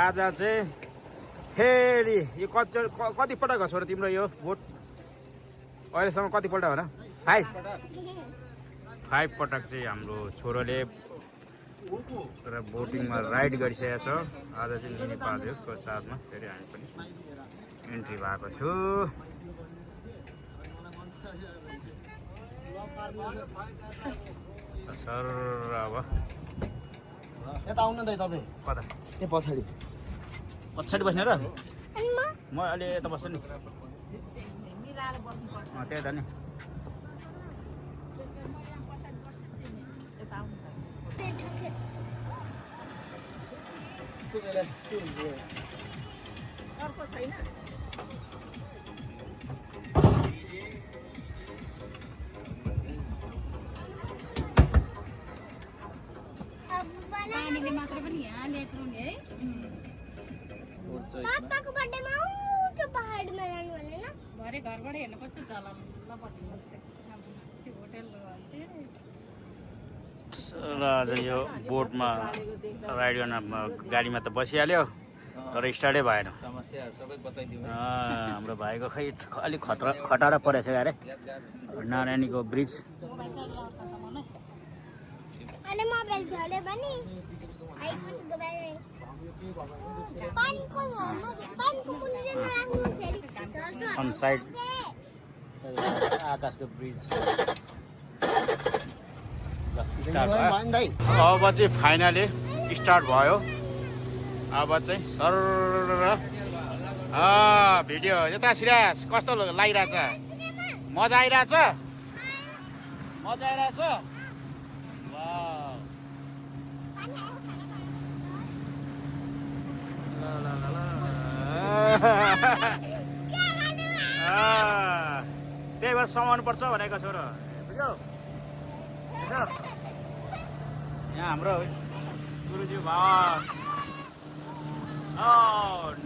आज चाहिँ फेरि यो कति पटक हो छोरा तिम्रो यो बोट अहिलेसम्म कति पल्ट हो र 5 पटक चाहिँ हाम्रो छोरोले बोटिङमा राइड गरिसकेको छ। आज चाहिँ लिने पादेको साथमा फेरि हामी पनि एन्ट्री भएको छु। सर अब यता आउनु दाइ तपाईँ कता ए पछाडि बस्ने र म अहिले यता बस्छु नि त्यही त नि अर्को छैन पानीले मात्र पनि यहाँ ल्याएको नि है पापाको बर्थडेमा उठो पहाडमा जानु भनेन भरे घरबाट हेर्नुपर्छ जलन ल त्यो होटेल र आज यो बोटमा राइड गर्न गाडीमा त बसिहाल्यो तर स्टार्टै भएन। समस्याहरू सबै बताइदिउँ। हाम्रो भाइको खै अलिक खटारा परेछ अरे नारायणीको ब्रिज। अनि मोबाइल झरे पनि आइफोन गबाए पानीको कन्डिसन राख्नु फेरि अन साइड आकाशको ब्रिज स्टार्ट भयो। अब चाहिँ फाइनली स्टार्ट भयो। अब चाहिँ सर भिडियो यता सिराज कस्तो लागिरहेछ? मजा आइरहेछ? मजा आइरहेछ? त्यही भएर समाउनु पर्छ भनेको छोरो बुझ्यौ? यहाँ हाम्रो गुरुजी भवन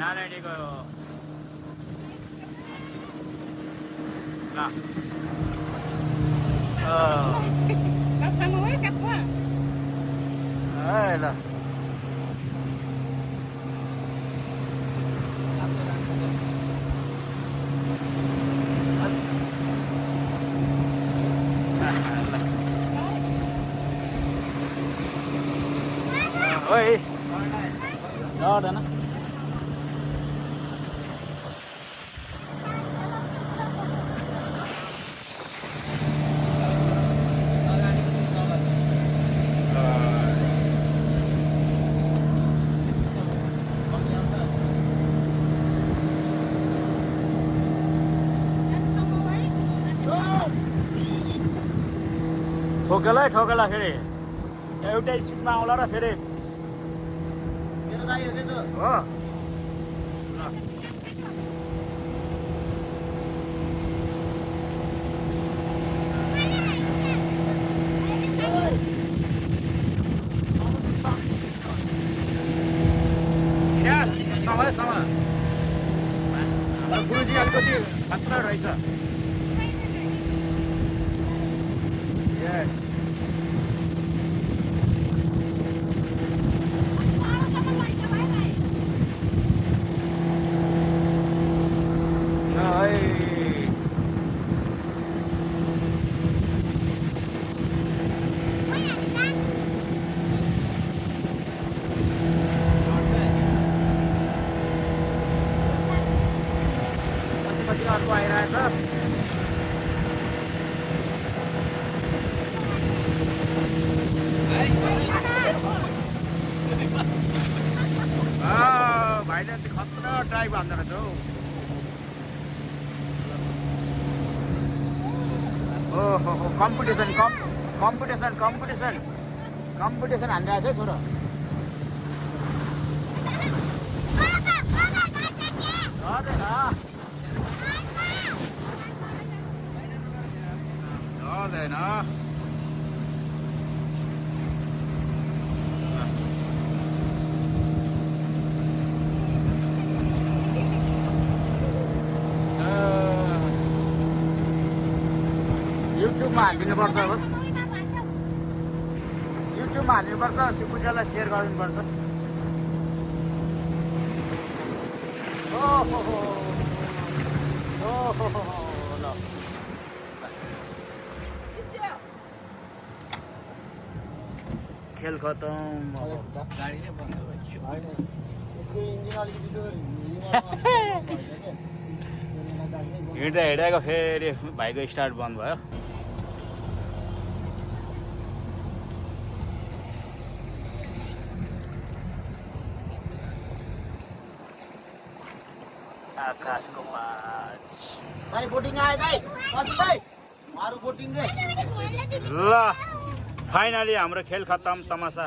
नारायणीको ल ओइ डर्दैन ठोकेला फेरि एउटै सिटमा आउला र फेरि हो समय हाम्रो गुरुजी अलिकति खतरा रहेछ। यस अर्को आइरहेछ। भाइले खतरा ड्राइभ हान्दो रहेछ हौ। ओहो कम्पिटिसन हानिरहेछ है छोरो। हुँदैन युट्युबमा हालिदिनुपर्छ अब युट्युबमा हालिदिनुपर्छ सिपुजालाई सेयर गरिदिनुपर्छ। ल खेल खतम अब। गाडी नै बन्द भयो होइन यसको इन्जिन अलिकति त्यो हिँड्दा हिँडेको फेरि भाइको स्टार्ट बन्द भयो। आकाशको पाँच भाइ बोटिङ आयो भाइ भाइ मारु बोटिङ रे ल फाइनली हाम्रो खेल खतम तमासा